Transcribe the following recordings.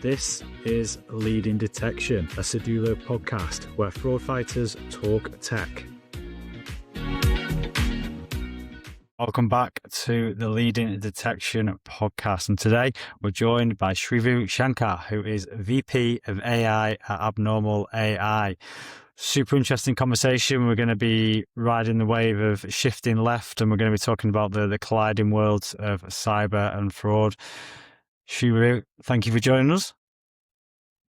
This is Leading Detection, a Sedulo podcast where fraud fighters talk tech. Welcome back to the Leading Detection podcast. And today we're joined by Shrivu Shankar, who is VP of AI at Abnormal AI. Super interesting conversation. We're going to be riding the wave of shifting left, and we're going to be talking about the colliding worlds of cyber and fraud. Shrivu, thank you for joining us.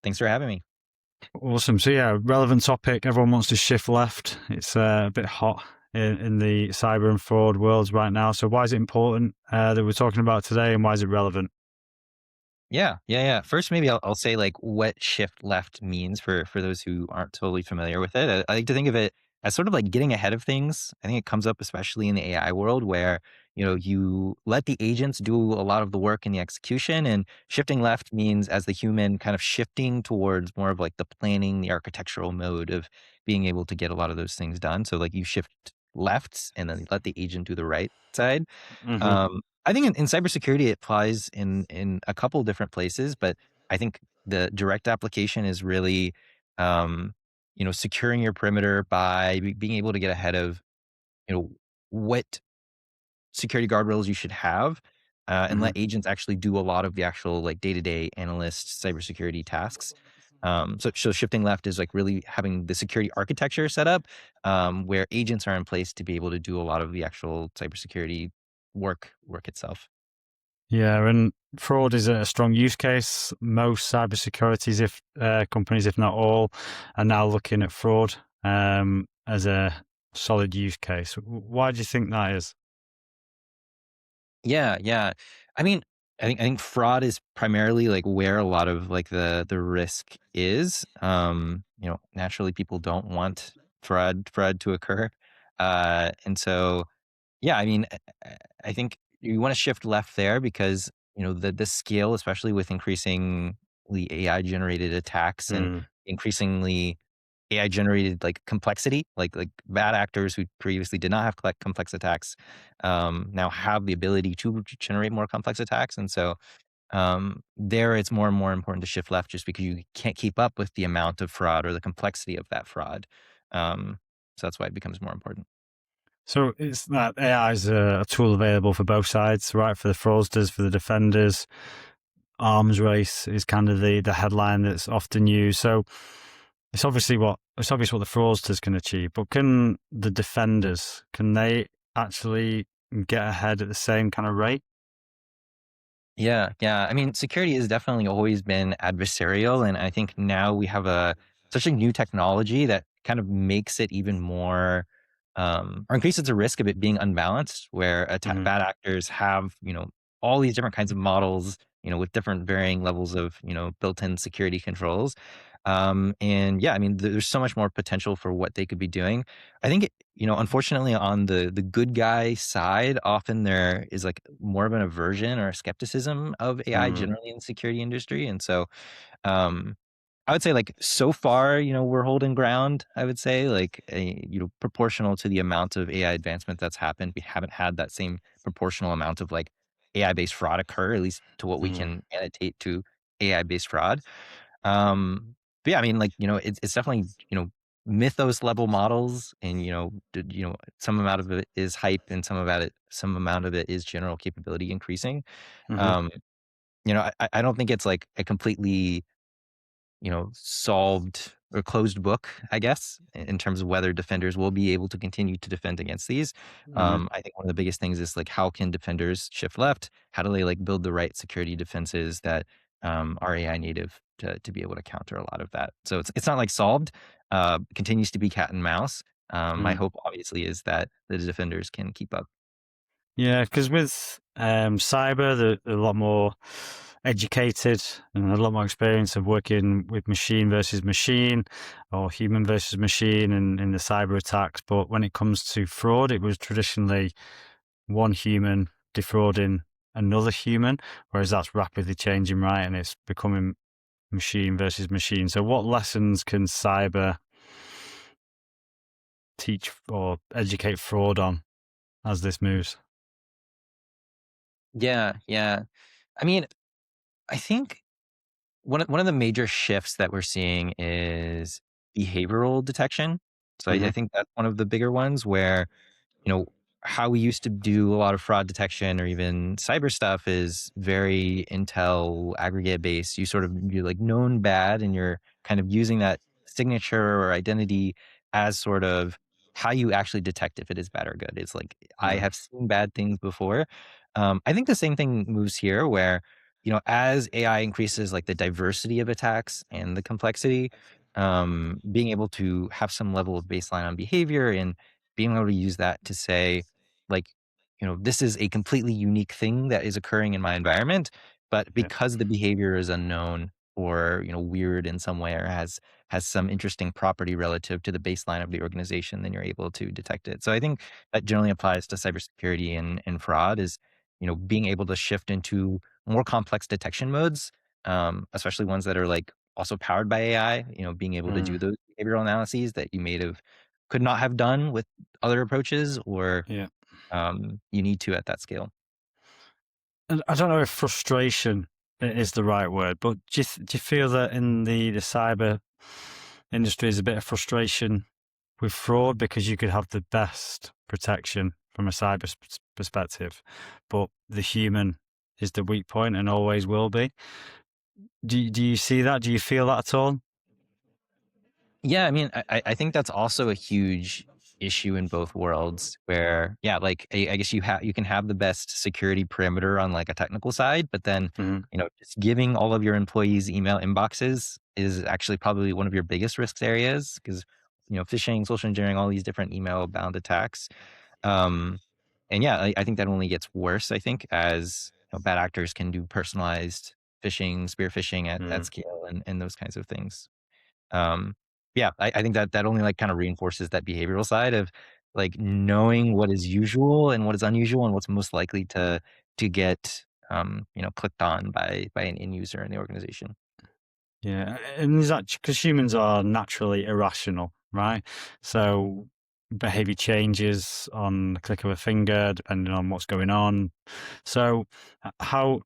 Thanks for having me. Awesome. So yeah, relevant topic. Everyone wants to shift left. It's a bit hot in the cyber and fraud worlds right now. So why is it important that we're talking about today, and why is it relevant? Yeah. First, maybe I'll say like what shift left means for those who aren't totally familiar with it. I like to think of it as sort of like getting ahead of things. I think it comes up especially in the AI world where, you let the agents do a lot of the work in the execution, and shifting left means as the human kind of shifting towards more of like the planning, the architectural mode of being able to get a lot of those things done. So like you shift left and then let the agent do the right side. Mm-hmm. I think in cybersecurity, it applies in a couple different places, but I think the direct application is really, securing your perimeter by being able to get ahead of, what security guardrails you should have, and let agents actually do a lot of the actual like day-to-day analyst cybersecurity tasks. So shifting left is like really having the security architecture set up, where agents are in place to be able to do a lot of the actual cybersecurity work itself. Yeah, and fraud is a strong use case. Most cybersecurities, if companies, if not all, are now looking at fraud as a solid use case. Why do you think that is? Yeah. I mean, I think fraud is primarily like where a lot of like the risk is. Naturally people don't want fraud to occur. And so yeah, I mean, I think you want to shift left there because, the scale, especially with increasingly AI generated attacks and Mm. increasingly AI generated like complexity, like bad actors who previously did not have complex attacks, now have the ability to generate more complex attacks. And so there it's more and more important to shift left just because you can't keep up with the amount of fraud or the complexity of that fraud. So that's why it becomes more important. So it's that AI is a tool available for both sides, right? For the fraudsters, for the defenders. Arms race is kind of the headline that's often used. So it's obvious what the fraudsters can achieve, but can the defenders, can they actually get ahead at the same kind of rate? Yeah. I mean, security has definitely always been adversarial, and I think now we have such a new technology that kind of makes it even more, or increases the risk of it being unbalanced, where Hmm. bad actors have all these different kinds of models, with different varying levels of built-in security controls. And yeah, I mean, there's so much more potential for what they could be doing. I think, unfortunately, on the good guy side, often there is like more of an aversion or a skepticism of AI Mm. generally in the security industry. And so, um, I would say like so far, we're holding ground. I would say like proportional to the amount of AI advancement that's happened, we haven't had that same proportional amount of like AI based fraud occur, at least to what we Mm. can annotate to AI based fraud. But yeah, I mean, like, it's definitely, mythos level models, and, some amount of it is hype and some amount of it is general capability increasing. Hmm. Um, I don't think it's like a completely, solved or closed book, I guess, in terms of whether defenders will be able to continue to defend against these. Hmm. I think one of the biggest things is like, how can defenders shift left? How do they like build the right security defenses that are AI native to be able to counter a lot of that? So it's not like solved. Continues to be cat and mouse. My Mm. hope obviously is that the defenders can keep up. Yeah, because with cyber, they're a lot more educated and a lot more experience of working with machine versus machine or human versus machine in the cyber attacks. But when it comes to fraud, it was traditionally one human defrauding another human, whereas that's rapidly changing, right? And it's becoming machine versus machine. So what lessons can cyber teach or educate fraud on as this moves? Yeah. I mean, I think one of the major shifts that we're seeing is behavioral detection. So I Hmm. think that's one of the bigger ones where, you know, how we used to do a lot of fraud detection or even cyber stuff is very intel aggregate based. You're like known bad and you're kind of using that signature or identity as sort of how you actually detect if it is bad or good. It's like, I Yeah. have seen bad things before. I think the same thing moves here where, as AI increases like the diversity of attacks and the complexity, being able to have some level of baseline on behavior and being able to use that to say, like, this is a completely unique thing that is occurring in my environment, but Yeah. because the behavior is unknown or, weird in some way or has some interesting property relative to the baseline of the organization, then you're able to detect it. So I think that generally applies to cybersecurity and fraud is, being able to shift into more complex detection modes, especially ones that are like also powered by AI, being able to do Mm. those behavioral analyses that you could not have done with other approaches or, Yeah. you need to at that scale. And I don't know if frustration is the right word, but do you feel that in the cyber industry is a bit of frustration with fraud because you could have the best protection from a cyber perspective, but the human is the weak point and always will be? Do you see that? Do you feel that at all? Yeah, I mean, I think that's also a huge issue in both worlds where, yeah, like I guess you can have the best security perimeter on like a technical side, but then, Hmm. just giving all of your employees email inboxes is actually probably one of your biggest risk areas because, phishing, social engineering, all these different email bound attacks. Um, and yeah, I think that only gets worse, I think, as bad actors can do personalized phishing, spear phishing at Mm. scale and those kinds of things. Um, yeah, I think that only like kind of reinforces that behavioral side of like knowing what is usual and what is unusual and what's most likely to get clicked on by an end user in the organization. Yeah, and is that because humans are naturally irrational, right? So behavior changes on the click of a finger, depending on what's going on. So how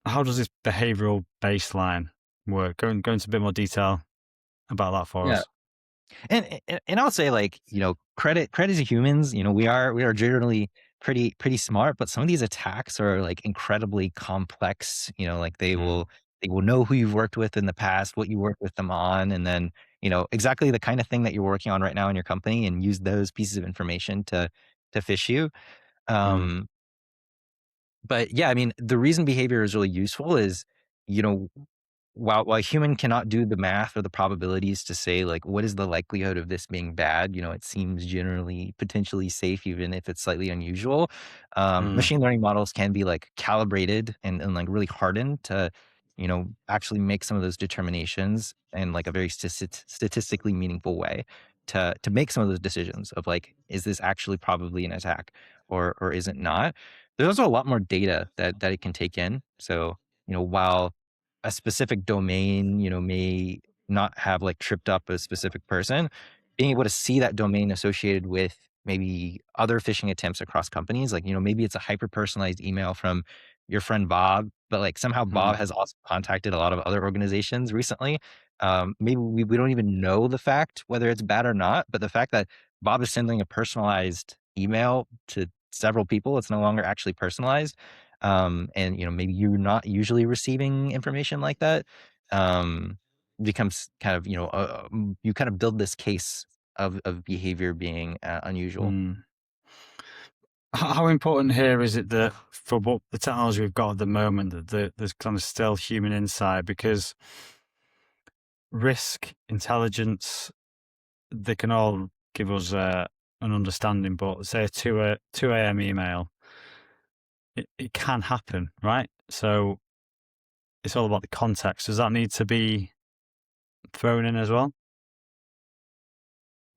does this behavioral baseline work? Go into a bit more detail about that for Yeah. us. And I'll say like, credit to humans, we are generally pretty smart, but some of these attacks are like incredibly complex, like Mm, they will know who you've worked with in the past, what you worked with them on, and then, exactly the kind of thing that you're working on right now in your company and use those pieces of information to fish you. mm, Um, but yeah, I mean, the reason behavior is really useful is, you know, while a human cannot do the math or the probabilities to say like what is the likelihood of this being bad, it seems generally potentially safe even if it's slightly unusual. mm, Machine learning models can be like calibrated and like really hardened to, actually make some of those determinations in like a very statistically meaningful way to make some of those decisions of like, is this actually probably an attack or is it not? There's also a lot more data that it can take in. So, while a specific domain, may not have like tripped up a specific person, being able to see that domain associated with maybe other phishing attempts across companies, like, maybe it's a hyper personalized email from your friend Bob, but like somehow Bob mm, has also contacted a lot of other organizations recently. Maybe we don't even know the fact whether it's bad or not, but the fact that Bob is sending a personalized email to several people, it's no longer actually personalized. And maybe you're not usually receiving information like that. Um, becomes kind of you kind of build this case of behavior being unusual. mm. How important here is it that for what the technology we've got at the moment that there's kind of still human insight because risk, intelligence, they can all give us an understanding, but say a 2 a.m. email, it can happen, right? So it's all about the context. Does that need to be thrown in as well?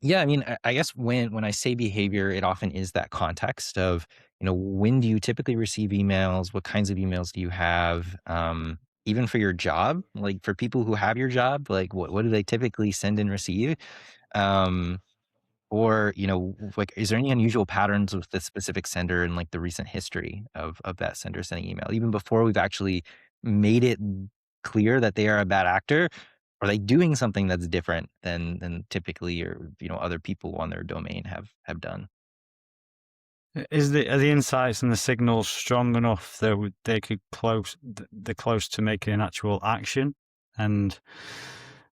Yeah, I mean, I guess when I say behavior, it often is that context of, when do you typically receive emails? What kinds of emails do you have? Even for your job, like for people who have your job, like what do they typically send and receive? Um, or, like, is there any unusual patterns with this specific sender in like the recent history of that sender sending email, even before we've actually made it clear that they are a bad actor? Or are they doing something that's different than typically or other people on their domain have done? Are the insights and the signals strong enough that they could they're close to making an actual action, and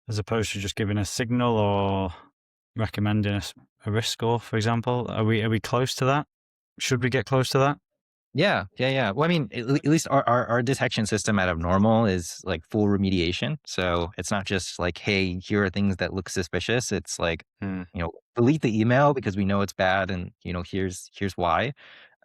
as opposed to just giving a signal or recommending a risk score, for example? Are we close to that? Should we get close to that? Yeah, yeah, yeah. Well, I mean, at least our detection system out of normal is like full remediation. So it's not just like, hey, here are things that look suspicious. It's like, Mm, delete the email because we know it's bad, and here's why.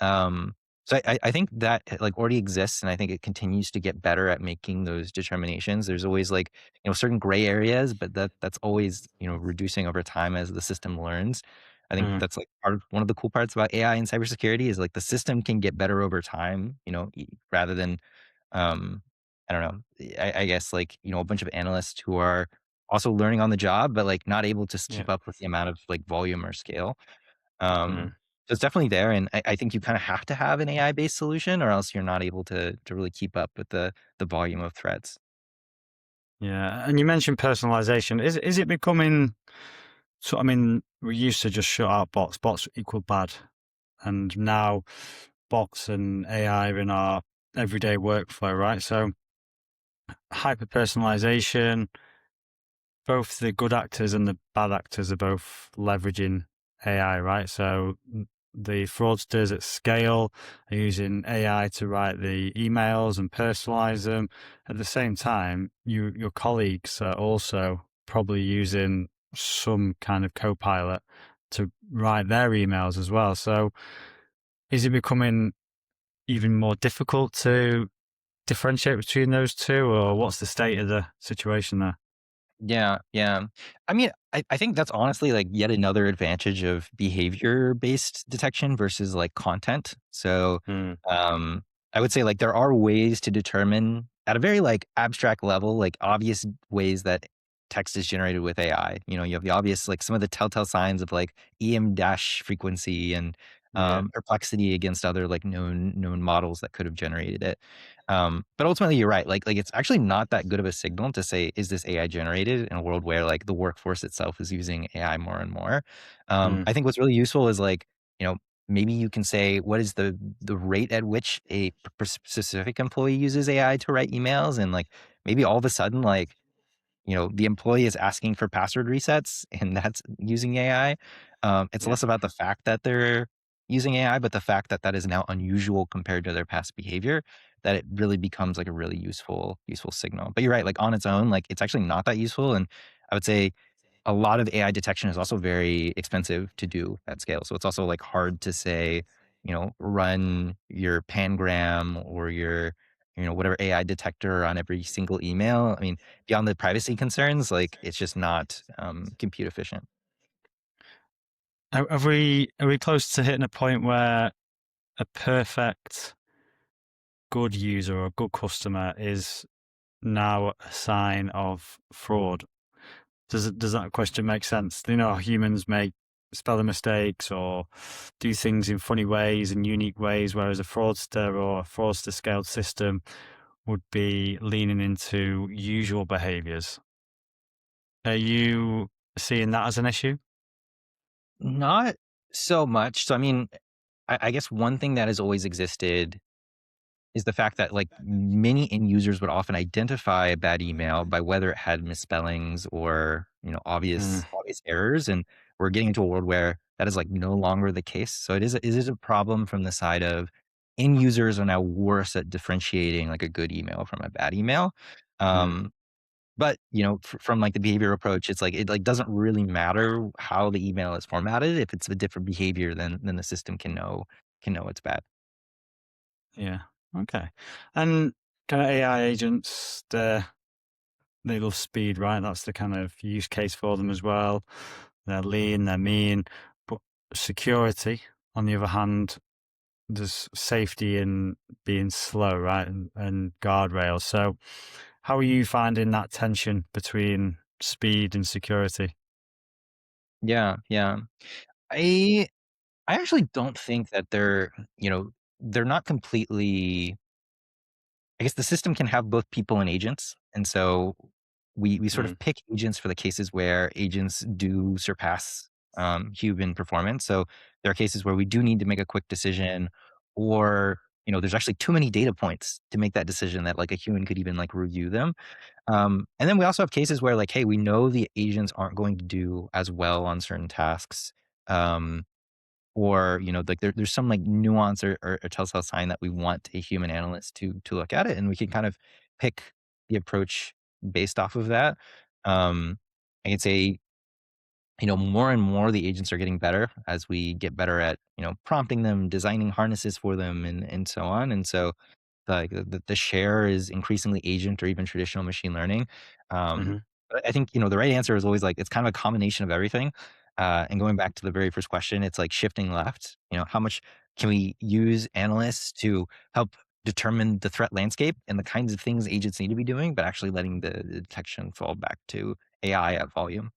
Um, so I think that like already exists, and I think it continues to get better at making those determinations. There's always like certain gray areas, but that's always reducing over time as the system learns. I think mm, that's like one of the cool parts about AI and cybersecurity is like the system can get better over time, rather than um, I don't know. I guess like, a bunch of analysts who are also learning on the job, but like not able to yeah. keep up with the amount of like volume or scale. Mm, So it's definitely there. And I think you kind of have to have an AI based solution or else you're not able to really keep up with the volume of threats. yeah. And you mentioned personalization. Is it becoming so? I mean, we used to just shut out bots. Bots equal bad, and now bots and AI are in our everyday workflow, right? So hyper personalization, both the good actors and the bad actors are both leveraging AI, right? So the fraudsters at scale are using AI to write the emails and personalize them. At the same time, your colleagues are also probably using some kind of copilot to write their emails as well. So is it becoming even more difficult to differentiate between those two, or what's the state of the situation there? Yeah, yeah. I mean, I think that's honestly like yet another advantage of behavior-based detection versus like content. So, Mm, um, I would say like there are ways to determine at a very like abstract level, like obvious ways that text is generated with AI. You have the obvious like some of the telltale signs of like EM dash frequency and yeah, perplexity against other like known models that could have generated it. But ultimately, you're right. Like it's actually not that good of a signal to say, is this AI generated in a world where like the workforce itself is using AI more and more. mm, I think what's really useful is like, you know, maybe you can say what is the rate at which a specific employee uses AI to write emails, and like maybe all of a sudden, like the employee is asking for password resets and that's using AI. It's yeah, less about the fact that they're using AI, but the fact that that is now unusual compared to their past behavior, that it really becomes like a really useful signal. But you're right, like on its own, like it's actually not that useful. And I would say a lot of AI detection is also very expensive to do at scale. So it's also like hard to say, run your pangram or your, whatever AI detector on every single email. I mean, beyond the privacy concerns, like it's just not compute efficient. are we close to hitting a point where a perfect good user or a good customer is now a sign of fraud? Does that question make sense? Do you know how humans make spelling mistakes or do things in funny ways and unique ways, whereas a fraudster or a fraudster scaled system would be leaning into usual behaviors? Are you seeing that as an issue? Not so much. So, I mean, I guess one thing that has always existed is the fact that like many end users would often identify a bad email by whether it had misspellings or Mm, obvious errors, and we're getting into a world where that is like no longer the case. So it is a problem from the side of end users are now worse at differentiating like a good email from a bad email. mm, um but from like the behavior approach, it's like it like doesn't really matter how the email is formatted if it's a different behavior, then the system can know it's bad. yeah. Okay. And kind of AI agents, they love speed, right? That's the kind of use case for them as well. They're lean, they're mean, but security, on the other hand, there's safety in being slow, right? And guardrails. So, how are you finding that tension between speed and security? Yeah, yeah. I I actually don't think that they're not completely. I guess the system can have both people and agents. And so we sort Mm. of pick agents for the cases where agents do surpass human performance. So there are cases where we do need to make a quick decision, or there's actually too many data points to make that decision that like a human could even like review them. And then we also have cases where like, hey, we know the agents aren't going to do as well on certain tasks. Um, or like there's some like nuance or telltale sign that we want a human analyst to look at it, and we can kind of pick the approach based off of that. I can say more and more the agents are getting better as we get better at prompting them, designing harnesses for them, and so on. And so like the share is increasingly agent or even traditional machine learning. Hmm. But I think the right answer is always like it's kind of a combination of everything. And going back to the very first question, it's like shifting left. How much can we use analysts to help determine the threat landscape and the kinds of things agents need to be doing, but actually letting the detection fall back to AI at volume.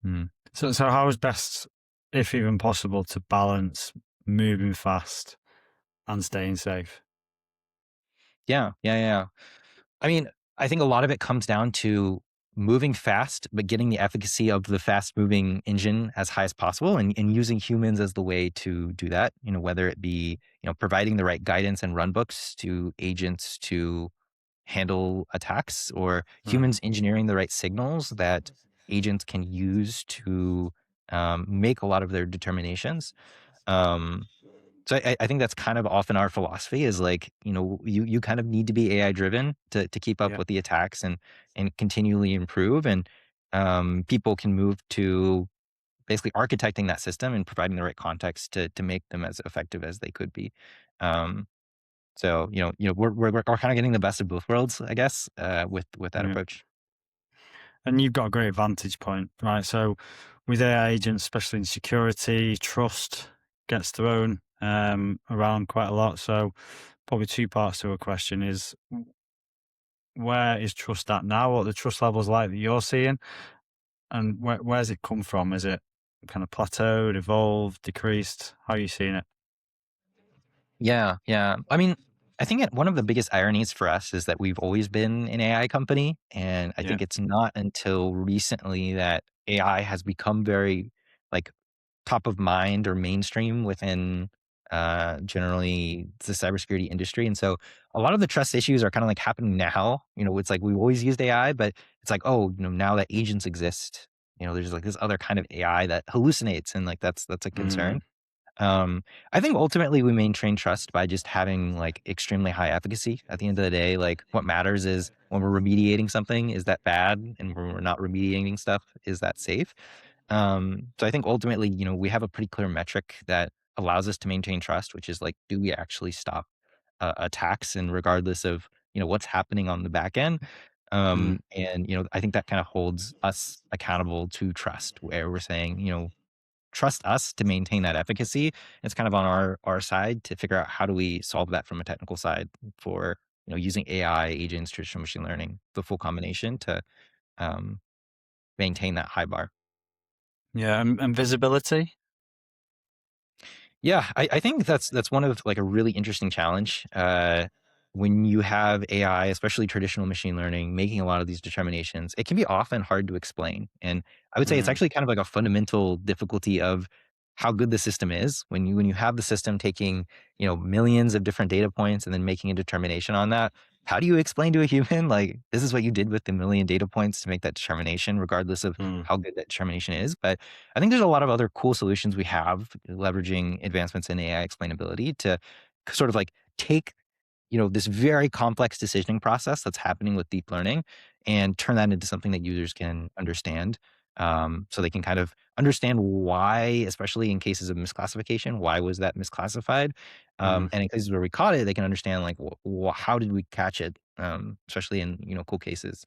Mm. So how is best, if even possible, to balance moving fast and staying safe? Yeah, yeah, yeah. I mean, I think a lot of it comes down to moving fast, but getting the efficacy of the fast moving engine as high as possible, and using humans as the way to do that. Whether it be, providing the right guidance and run books to agents to handle attacks, or Right. humans engineering the right signals that agents can use to make a lot of their determinations. Um, so I think that's kind of often our philosophy is like, you kind of need to be AI driven to keep up Yeah. with the attacks and continually improve. And people can move to basically architecting that system and providing the right context to make them as effective as they could be. Um, so we're kind of getting the best of both worlds, I guess, with that Yeah. approach. And you've got a great vantage point, right? So with AI agents, especially in security, trust gets thrown around quite a lot. So probably two parts to a question is where is trust at now? What are the trust levels like that you're seeing? And where's it come from? Is it kind of plateaued, evolved, decreased? How are you seeing it? Yeah, yeah. I mean, I think one of the biggest ironies for us is that we've always been an AI company, and I Yeah. think it's not until recently that AI has become very like top of mind or mainstream within generally the cybersecurity industry. And so a lot of the trust issues are kind of like happening now. It's like we've always used AI, but it's like, oh, now that agents exist, there's like this other kind of AI that hallucinates, and like that's a concern. Mm, I think ultimately we maintain trust by just having like extremely high efficacy. At the end of the day, like what matters is when we're remediating something, is that bad? And when we're not remediating stuff, is that safe? So I think ultimately, we have a pretty clear metric that allows us to maintain trust, which is like, do we actually stop attacks, and regardless of what's happening on the back end. mm, And I think that kind of holds us accountable to trust, where we're saying, trust us to maintain that efficacy. It's kind of on our side to figure out how do we solve that from a technical side for using AI agents, traditional machine learning, the full combination to um, maintain that high bar. yeah. And visibility. Yeah, I think that's one of like a really interesting challenge. When you have AI, especially traditional machine learning, making a lot of these determinations, it can be often hard to explain. And I would say it's Mm, actually kind of like a fundamental difficulty of how good the system is when you have the system taking millions of different data points and then making a determination on that. How do you explain to a human like this is what you did with the million data points to make that determination, regardless of mm, how good that determination is? But I think there's a lot of other cool solutions we have leveraging advancements in AI explainability to sort of like take, this very complex decisioning process that's happening with deep learning and turn that into something that users can understand. So they can kind of understand why, especially in cases of misclassification, why was that misclassified? mm. And in cases where we caught it, they can understand like, how did we catch it? Especially in, cool cases.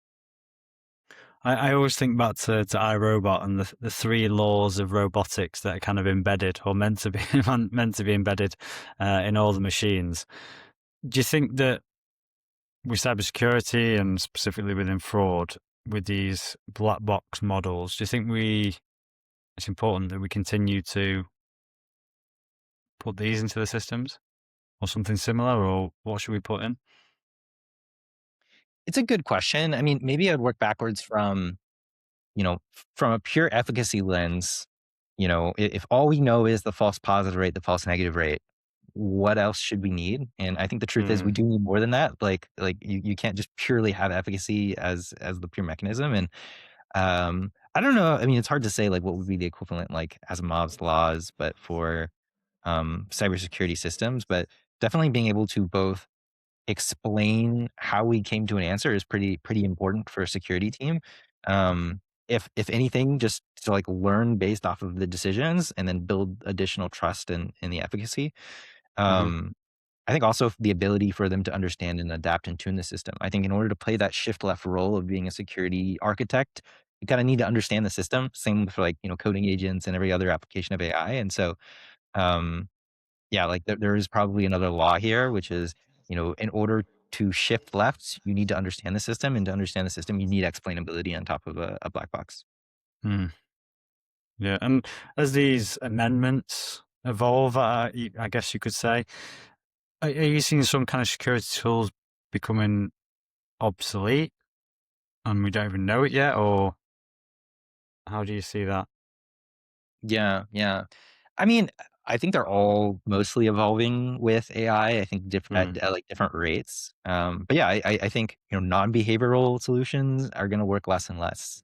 I always think back to iRobot and the three laws of robotics that are kind of embedded or meant to be meant to be embedded in all the machines. Do you think that with cybersecurity and specifically within fraud, with these black box models, do you think it's important that we continue to put these into the systems or something similar, or what should we put in? It's a good question. I mean, maybe I'd work backwards from, from a pure efficacy lens. If all we know is the false positive rate, the false negative rate, what else should we need? And I think the truth is we Mm, do need more than that. Like you can't just purely have efficacy as the pure mechanism. And I don't know. I mean, it's hard to say like what would be the equivalent like Asimov's laws, but for cybersecurity systems. But definitely being able to both explain how we came to an answer is pretty important for a security team. If anything, just to like learn based off of the decisions and then build additional trust in the efficacy. mhm, Um, I think also the ability for them to understand and adapt and tune the system. I think in order to play that shift left role of being a security architect, you kind of need to understand the system. Same for like, coding agents and every other application of AI. And so, um, yeah, like there is probably another law here, which is, in order to shift left, you need to understand the system. And to understand the system, you need explainability on top of a black box. mm. Yeah, and as these amendments evolve, I guess you could say, are you seeing some kind of security tools becoming obsolete and we don't even know it yet, or how do you see that? Yeah, yeah. I mean, I think they're all mostly evolving with AI. I think Mm, at like different rates. But yeah, I think non-behavioral solutions are going to work less and less.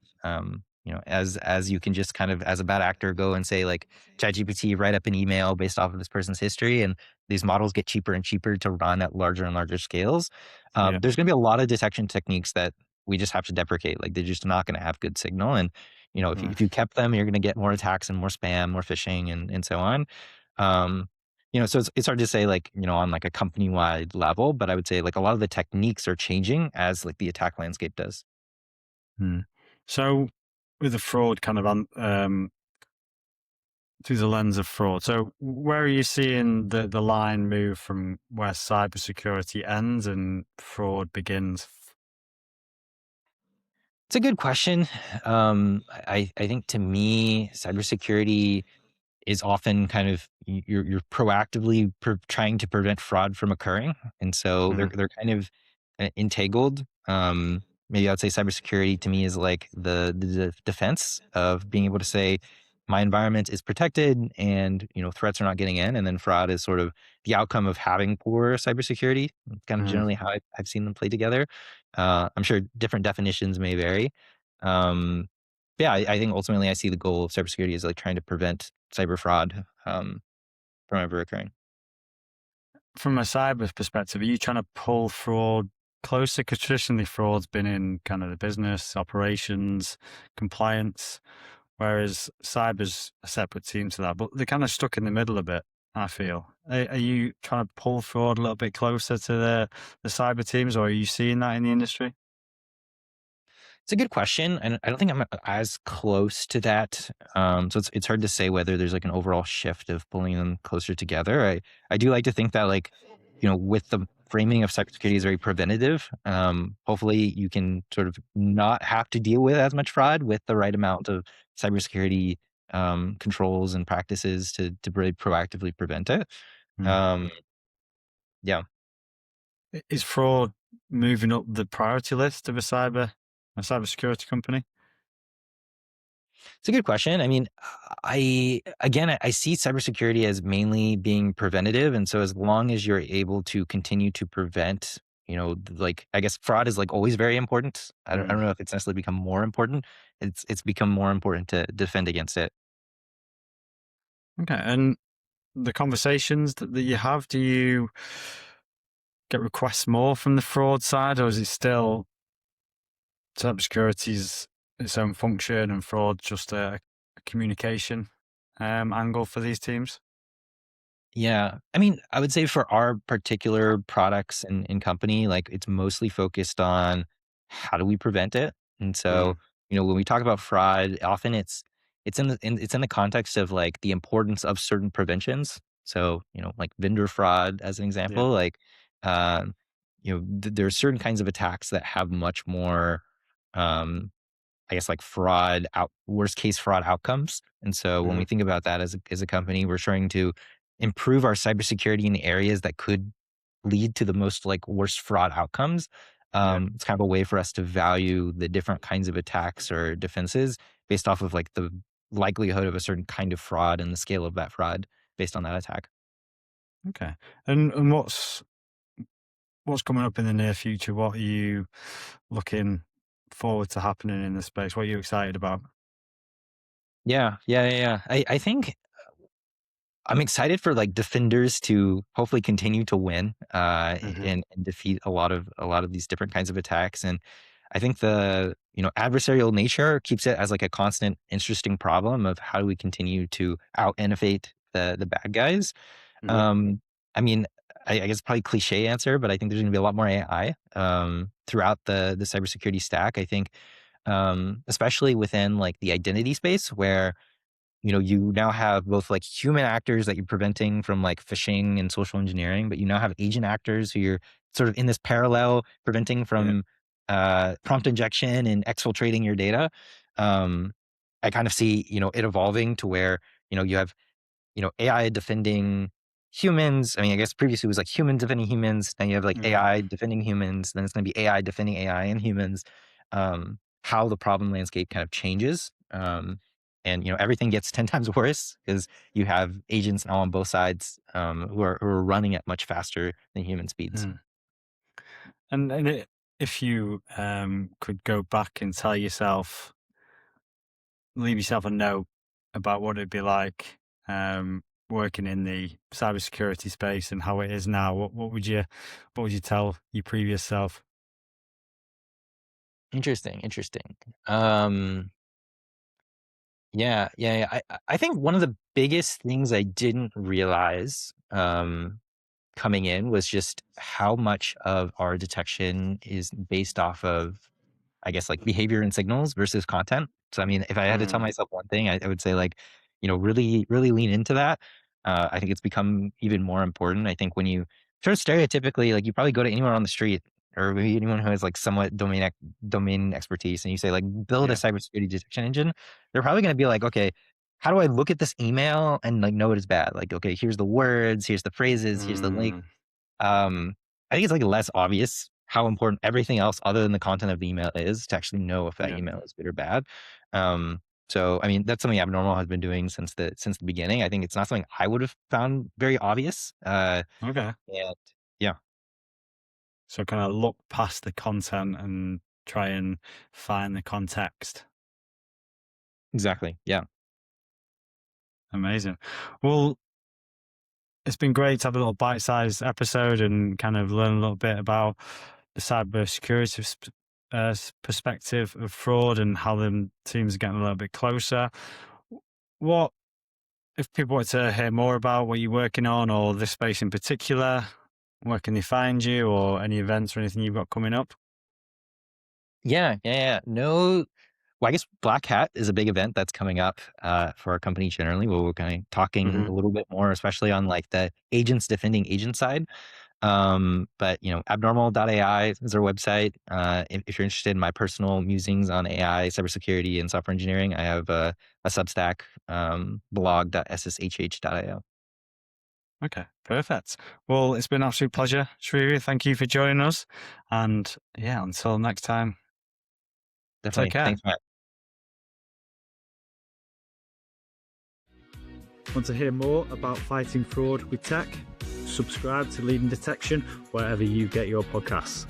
As you can just kind of as a bad actor go and say like ChatGPT write up an email based off of this person's history, and these models get cheaper and cheaper to run at larger and larger scales. yeah, There's going to be a lot of detection techniques that we just have to deprecate. Like they're just not going to have good signal, and if right. you kept them, you're gonna get more attacks and more spam, more phishing, and so on. Um, so it's hard to say like, on like a company-wide level, but I would say like a lot of the techniques are changing as like the attack landscape does. Mm. So with the fraud kind of through the lens of fraud, so where are you seeing the line move from where cybersecurity ends and fraud begins? It's a good question. I think to me, cybersecurity is often kind of you're proactively trying to prevent fraud from occurring, and so they're Mm, they're kind of entangled. Maybe I'd say cybersecurity to me is like the defense of being able to say my environment is protected and threats are not getting in, and then fraud is sort of the outcome of having poor cybersecurity. It's kind of mm. generally how I've seen them play together. I'm sure different definitions may vary. Um, yeah, I think ultimately I see the goal of cybersecurity as like trying to prevent cyber fraud from ever occurring. From a cyber perspective, are you trying to pull fraud closer? Because traditionally, fraud's been in kind of the business, operations, compliance, whereas cyber's a separate team to that. But they're kind of stuck in the middle a bit, I feel. Are you trying to pull fraud a little bit closer to the cyber teams, or are you seeing that in the industry? It's a good question, and I don't think I'm as close to that. So it's hard to say whether there's like an overall shift of pulling them closer together. I do like to think that like with the framing of cybersecurity is very preventative. Hopefully, you can sort of not have to deal with as much fraud with the right amount of cybersecurity controls and practices to really proactively prevent it. Mm. Um, yeah. Is fraud moving up the priority list of a cybersecurity company? It's a good question. I mean, I see cybersecurity as mainly being preventative, and so as long as you're able to continue to prevent, like I guess fraud is like always very important. I Mm. don't know if it's necessarily become more important. It's become more important to defend against it. Okay, and the conversations that you have, do you get requests more from the fraud side, or is it still cybersecurity's its own function and fraud just a communication angle for these teams? Yeah. I mean, I would say for our particular products and company, like it's mostly focused on how do we prevent it? And so, Mm. when we talk about fraud, often it's in the context of like the importance of certain preventions. So, like vendor fraud as an Yeah. example, like um, there are certain kinds of attacks that have much more um I guess like worst case fraud outcomes. And so when we Mhm. think about that as a company, we're trying to improve our cybersecurity in the areas that could lead to the most like worst fraud outcomes. It's kind of a way for us to value the different kinds of attacks or defenses based off of like the likelihood of a certain kind of fraud and the scale of that fraud based on that attack. Okay. And what's coming up in the near future? What are you looking forward to happening in the space? What are you excited about? Yeah. I think I'm excited for like defenders to hopefully continue to win Hmm. and defeat a lot of these different kinds of attacks. And I think the adversarial nature keeps it as like a constant interesting problem of how do we continue to out innovate the bad guys. Hmm. Um, I mean, I guess probably cliche answer, but I think there's going to be a lot more AI throughout the cybersecurity stack. I think especially within like the identity space where you now have both like human actors that you're preventing from like phishing and social engineering, but you now have agent actors who you're sort of in this parallel preventing Yeah. from prompt injection and exfiltrating your data. Um, I kind of see, it evolving to where, you have AI defending humans. I mean, I guess previously it was like humans defending humans. Then you have like Hmm. AI defending humans. Then it's going to be AI defending AI and humans. How the problem landscape kind of changes. And everything gets 10 times worse because you have agents now on both sides who are running at much faster than human speeds. Mm. If you could go back and leave yourself a note about what it'd be like working in the cybersecurity space and how it is now, what would you tell your previous self? Interesting. Um, yeah. I think one of the biggest things I didn't realize coming in was just how much of our detection is based off of, I guess, like behavior and signals versus content. So, I mean, if I had to tell Mm, myself one thing, I would say like, really, really lean into that. I think it's become even more important. I think when you sort of stereotypically, like you probably go to anyone on the street or maybe anyone who has like somewhat domain expertise and you say like, build a yeah. cybersecurity detection engine, they're probably going to be like, okay, how do I look at this email and like know it is bad? Like, okay, here's the words, here's the phrases, here's the link. Mm, um, I think it's like less obvious how important everything else other than the content of the email is to actually know if that yeah. email is good or bad. Um, so I mean that's something Abnormal has been doing since the beginning. I think it's not something I would have found very obvious. Okay. And yeah, So kind of look past the content and try and find the context. exactly. Yeah, Amazing. Well, it's been great to have a little bite-sized episode and kind of learn a little bit about the cybersecurity perspective of fraud and how the teams are getting a little bit closer. What if people want to hear more about what you're working on or this space in particular? Where can they find you, or any events or anything you've got coming up? yeah. No, well, I guess Black Hat is a big event that's coming up for our company generally, where we're kind of talking Hmm. a little bit more, especially on like the agents defending agent side. But abnormal.ai is our website. If you're interested in my personal musings on AI, cybersecurity, and software engineering, I have a Substack, blog.sshh.io. Okay, perfect. Well, it's been an absolute pleasure, Shrivu. Thank you for joining us. And yeah, until next time, take Definitely. care. Thanks, Matt. Want to hear more about fighting fraud with tech? Subscribe to Leading Detection wherever you get your podcasts.